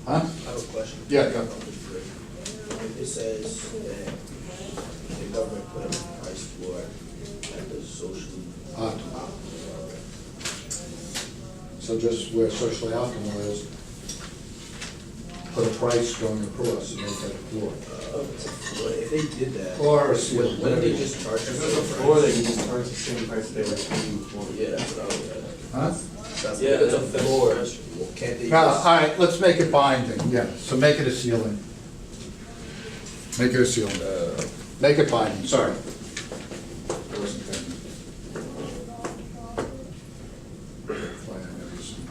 Huh? I have a question. Yeah, go. It says that the government put up a price floor at the socially Optimal. So just where socially optimal is, put a price going across and make that a floor. If they did that, Or a ceiling, wouldn't they whatever. just charge If us there's a floor, they can just charge the same price they were paying before. Yeah, that's what I was at. Huh? That's Yeah, it's a that's- floor. Well, can't they All just? right, let's make it binding, yeah, so make it a ceiling. Make it a ceiling. Make it binding, sorry. I wasn't thinking. Why I never seen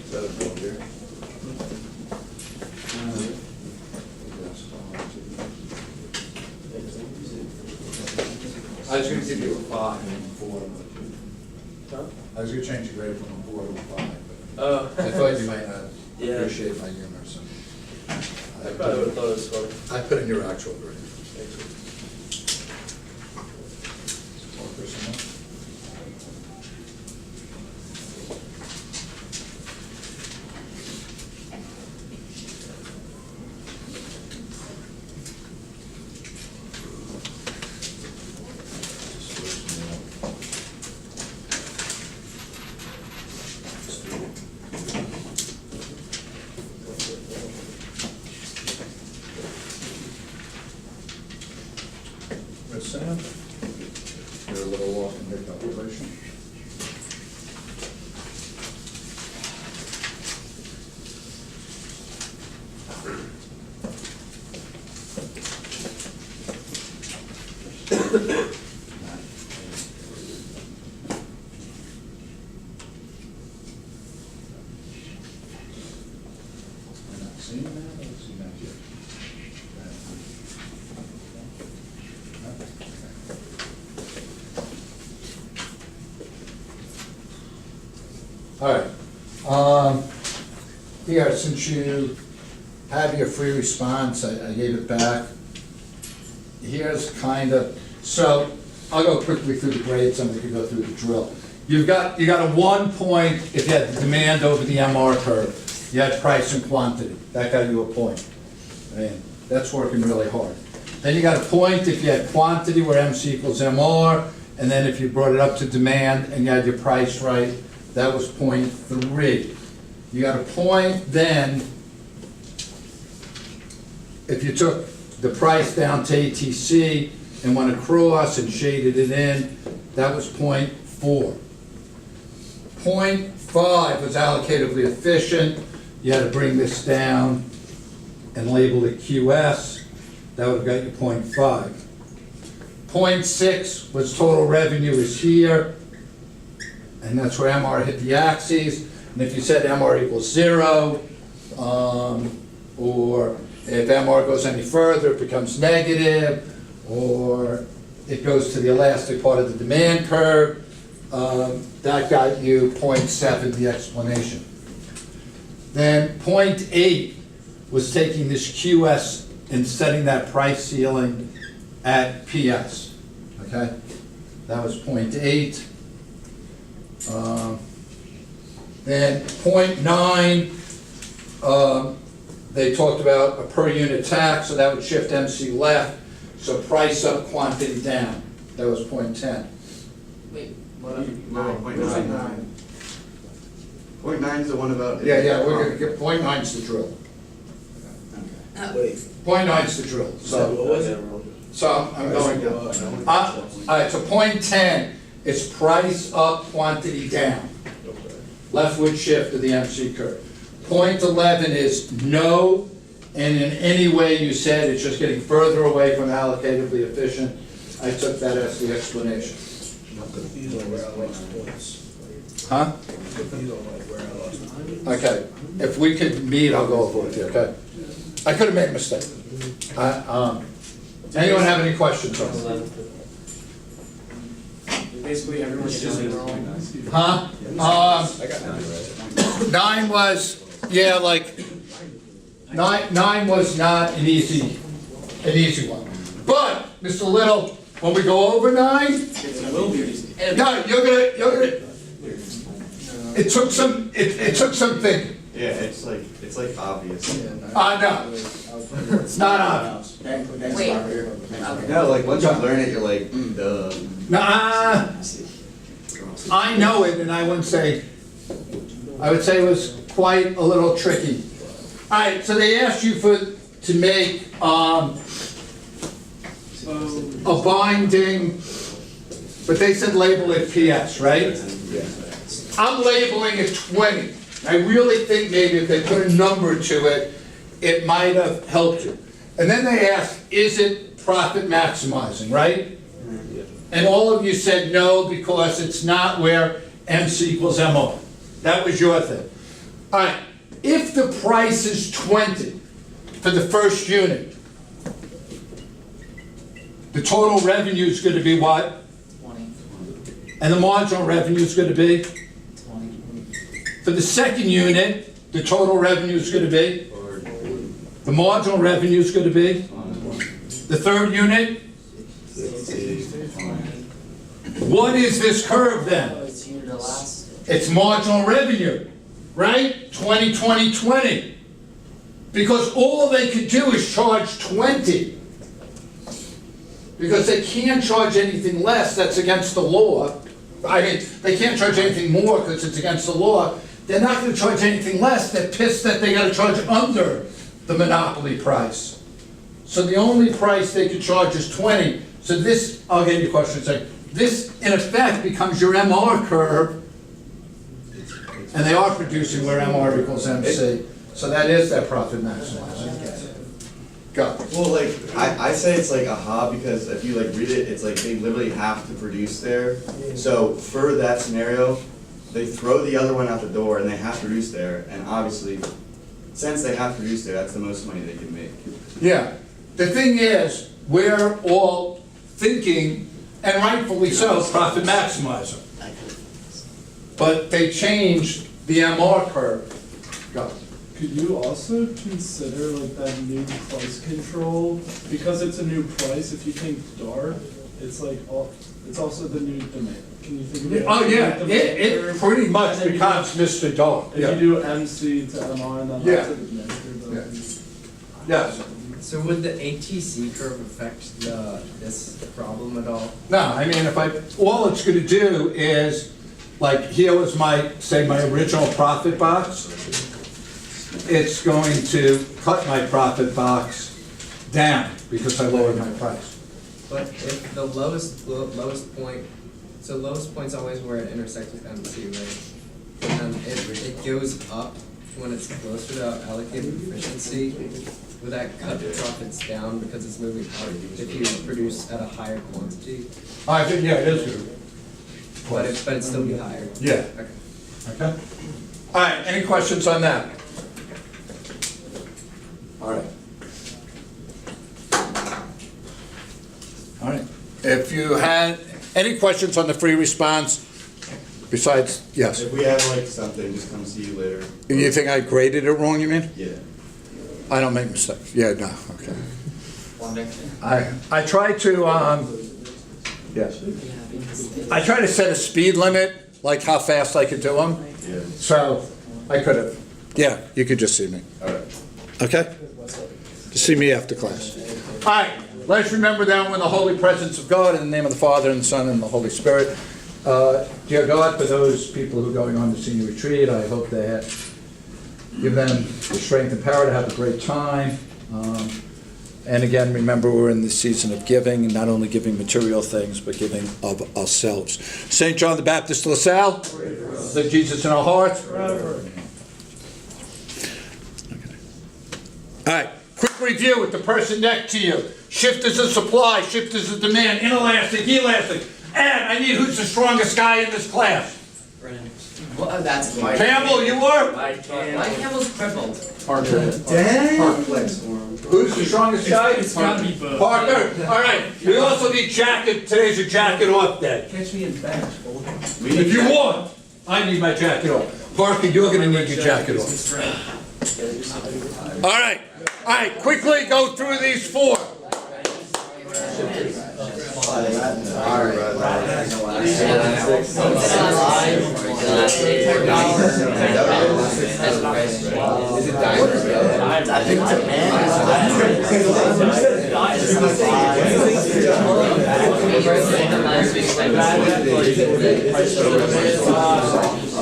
Is that a floor here? I was gonna give you a 5 and 4. Huh? I was gonna change the grade from a 4 to a 5, but Oh. I thought you might not Yeah. appreciate my humor, so. I probably would have thought it was funny. I put in your actual grade. Actually. 4%. Miss Sam, you're a little off in your calculation. We're not seeing that, let's see that here. All right. Here, since you have your free response, I gave it back. Here's kind of, so I'll go quickly through the grades, and we can go through the drill. You got a 1 point if you had the demand over the MR curve. You had price and quantity. That got you a point. I mean, that's working really hard. Then you got a point if you had quantity where MC equals MR, and then if you brought it up to demand and you had your price right, that was 0.3. You got a point then if you took the price down to ATC and went across and shaded it in, that was 0.4. 0.5 was allocatively efficient. You had to bring this down and label it QS. That would have got you 0.5. 0.6 was total revenue is here, and that's where MR hit the axes. And if you said MR equals 0, or if MR goes any further, it becomes negative, or it goes to the elastic part of the demand curve, that got you 0.7, the explanation. Then 0.8 was taking this QS and setting that price ceiling at PS, okay? That was 0.8. Then point 9, they talked about a per unit tax, so that would shift MC left, so price up, quantity down. That was point 10. Wait, No, point nine. Point nine's the one about. Yeah, we're gonna get, point 9's the drill. Wait, Point 9's the drill, so so, what was it? I'm going down. All right, so point 10, it's price up, quantity down. Okay. Leftward shift of the MC curve. Point 11 is no, and in any way you said it's just getting further away from allocatively efficient. I took that as the explanation. I'm confused on where I lost points. Huh? I'm confused on like where I lost points. Okay, if we could meet, I'll go over with you, okay? I could have made a mistake. Anyone have any questions on it? Basically, everyone's just wrong. Huh? I got 9 right. 9 was, yeah, like, 9 was not an easy one. But, Mr. Little, when we go over 9, It will be easy. no, you're gonna, it took some thinking. Yeah, it's like obvious. No, it's not obvious. Wait. No, like once you learn it, you're like, duh. Nah, I know it, and I would say it was quite a little tricky. All right, so they asked you to make, a binding, but they said label it PS, right? I'm labeling it 20. I really think maybe if they put a number to it, it might have helped you. And then they asked, is it profit maximizing, right? And all of you said no, because it's not where MC equals MO. That was your thing. All right, if the price is 20 for the first unit, the total revenue is going to be what? 20, And the marginal revenue is going to be? 20. For the second unit, the total revenue is going to be? The marginal revenue is going to be? The third unit? What is this curve then? It's unit elastic. It's marginal revenue, right? 20, 20, 20. Because all they could do is charge 20. Because they can't charge anything less, that's against the law. I mean, they can't charge anything more because it's against the law. They're not gonna charge anything less, they're pissed that they gotta charge under the monopoly price. So the only price they could charge is 20. So this, I'll get your question in a second. This, in effect, becomes your MR curve, and they are producing where MR equals MC. So that is that profit maximizing. Go. Well, like I say it's like a ha because if you like read it, it's like they literally have to produce there. So for that scenario, they throw the other one out the door and they have to produce there. And obviously, since they have to produce there, that's the most money they can make. Yeah. The thing is, we're all thinking, and rightfully so, profit maximizer. But they changed the MR curve. Go. Could you also consider like that new price control, because it's a new price, if you think dark, it's like, it's also the new demand. Can you think of it? Oh, yeah, Like the it curve, pretty much and then you- becomes Mr. Dark. If Yeah. you do MC to MR, then Yeah. that's a demand. Yes. So would the ATC curve affect this problem at all? No, I mean, all it's gonna do is, like, here was my original profit box. It's going to cut my profit box down because I lowered my price. But if the lowest point, so lowest point's always where it intersects with MC, right? And if it goes up when it's closer to allocated efficiency, would that cut the profits down because it's moving up if you produce at a higher quantity? I think, yeah, it is good. But it'd still be higher? Yeah. Okay. Okay? All right, any questions on that? All right. All right. If you had any questions on the free response, besides, yes. If we have like something, just come see you later. You think I graded it wrong, you mean? Yeah. I don't make mistakes. Yeah, no, okay. I try to, yes. I try to set a speed limit, like how fast I could do them. Yeah. So, I could have, yeah, you could just see me. Alright. Okay? Just see me after class. All right, let's remember that we're in the holy presence of God, in the name of the Father, and the Son, and the Holy Spirit. Dear God, for those people who are going on the senior retreat, I hope that give them the strength and power to have a great time. And again, remember, we're in the season of giving, and not only giving material things, but giving of ourselves. St. John the Baptist de La Salle, live Jesus in our hearts. All right, quick review with the person next to you. Shift is a supply, shift is a demand, inelastic, elastic. And I need who's the strongest guy in this class? Well, that's Campbell, you were? Mike Campbell's crippled. Who's the strongest guy? It's gotta be both. Parker. All right. We also need jacket. Today's a jacket off day. Catch me in bench. If you want, I need my jacket off. Parker, you're gonna need your jacket off. All right. All right. Quickly go through these four.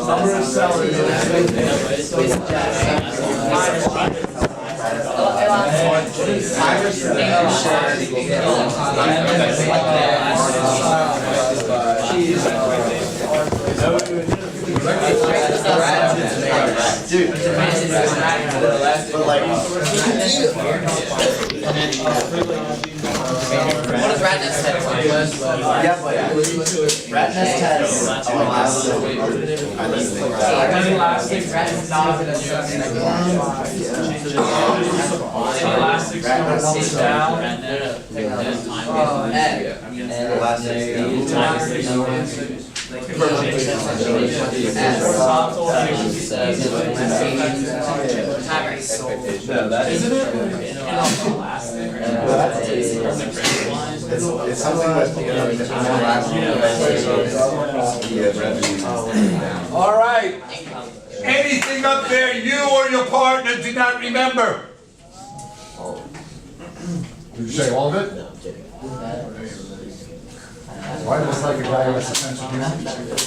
Number of sellers. Dude. But like, What does Radness have? yeah, but Ratnest has Elastic comes down. Isn't it? it's something with All right. Anything up there you or your partner do not remember? Did you say all of it? No, I'm kidding. Why looks like a guy who has a sense of humor?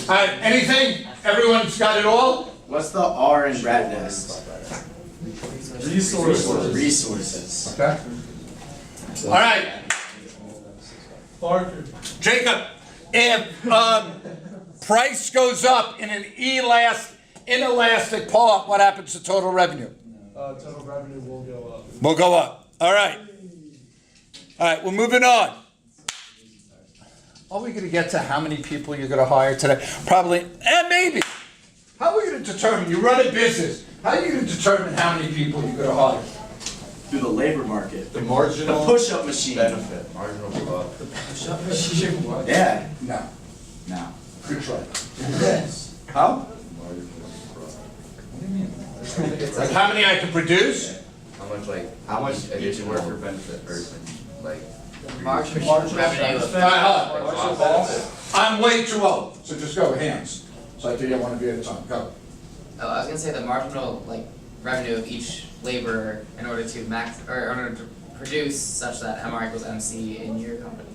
All right, anything? Everyone's got it all? What's the R in Ratnest? Resources. Okay. All right, Parker. Jacob, if price goes up in an inelastic part, what happens to total revenue? Total revenue will go up. Will go up. All right. All right, we're moving on. Are we going to get to how many people you're going to hire today? Probably, and maybe. How are we going to determine? You run a business. How are you going to determine how many people you're going to hire? Through the labor market. The marginal The push-up machine. benefit, marginal cost. Yeah. No. No. Good try. How? What do you mean? Like how many I can produce? How much like How much additional worker benefit person, like Marginal revenue of. All right, hold on. I'm way too old, so just go hands. So I think I want to be at a time. Go. Oh, I was gonna say the marginal revenue of each laborer in order to produce such that MR equals MC in your company.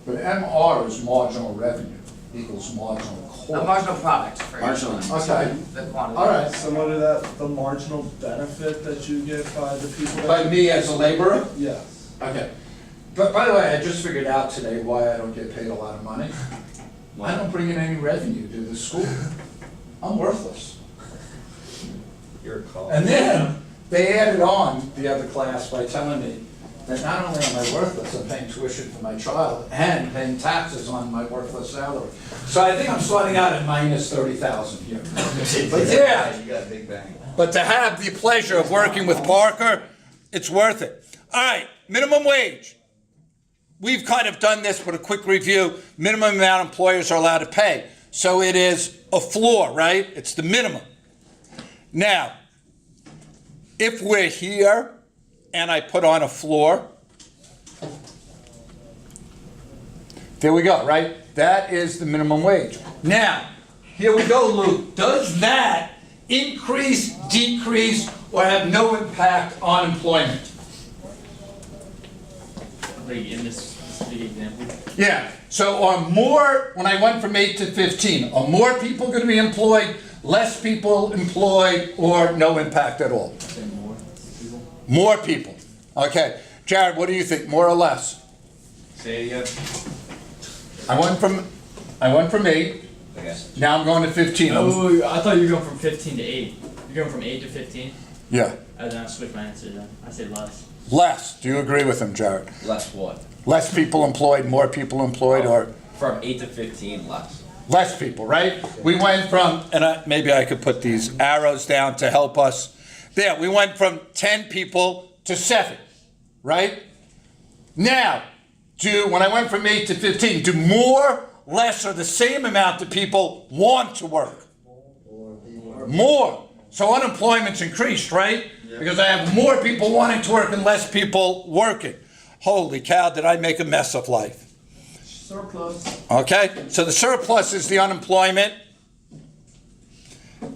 But MR is marginal revenue equals marginal A cost. marginal product for Marginal. Okay. the quantity. All right. Similar to that, the marginal benefit that you get by the people that. By me as a laborer? Yes. Okay. But by the way, I just figured out today why I don't get paid a lot of money. I don't bring in any revenue to the school. I'm worthless. your call. And then they added on the other class by telling me that not only am I worthless, I'm paying tuition for my child and paying taxes on my worthless salary. So I think I'm starting out at minus 30,000 here. But yeah, You got a big bang. but to have the pleasure of working with Parker, it's worth it. All right, minimum wage. We've kind of done this with a quick review. Minimum amount employers are allowed to pay. So it is a floor, right? It's the minimum. Now, if we're here and I put on a floor, there we go, right? That is the minimum wage. Now, here we go, Luke. Does that increase, decrease, or have no impact on employment? Like in this specific example. Yeah, so are more, when I went from 8 to 15, are more people gonna be employed, less people employed, or no impact at all? Say more people. More people. Okay, Jared, what do you think, more or less? Say it again. I went from 8, Okay. now I'm going to 15. Oh, I thought you were going from 15 to 8. You're going from 8 to 15? Yeah, Then I switched my answer then. I say less. less. Do you agree with him, Jared? Less what? Less people employed, more people employed, or From 8 to 15, less. less people, right? We went from, and maybe I could put these arrows down to help us. There, we went from 10 people to 7, right? Now, when I went from 8 to 15, do more, less, or the same amount of people want to work? More. So unemployment's increased, right? Because I have more people wanting to work and less people working. Holy cow, did I make a mess of life? Surplus. Okay, so the surplus is the unemployment.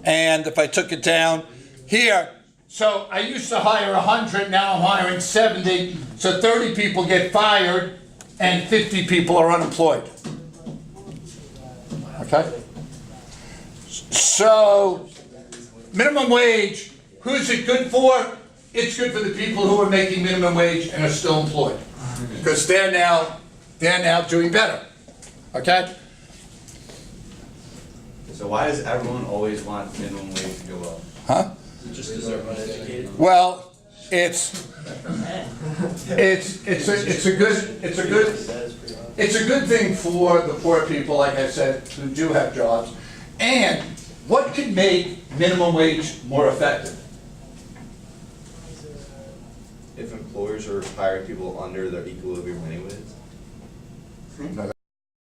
And if I took it down here, so I used to hire 100, now I'm hiring 70. So 30 people get fired and 50 people are unemployed. Okay? So, minimum wage, who's it good for? It's good for the people who are making minimum wage and are still employed. Because they're now doing better. Okay? So why does everyone always want minimum wage to go up? Huh? Just because they're uneducated. Well, it's a good thing for the poor people, like I said, who do have jobs. And what could make minimum wage more effective? If employers are hiring people under their equilibrium anyways?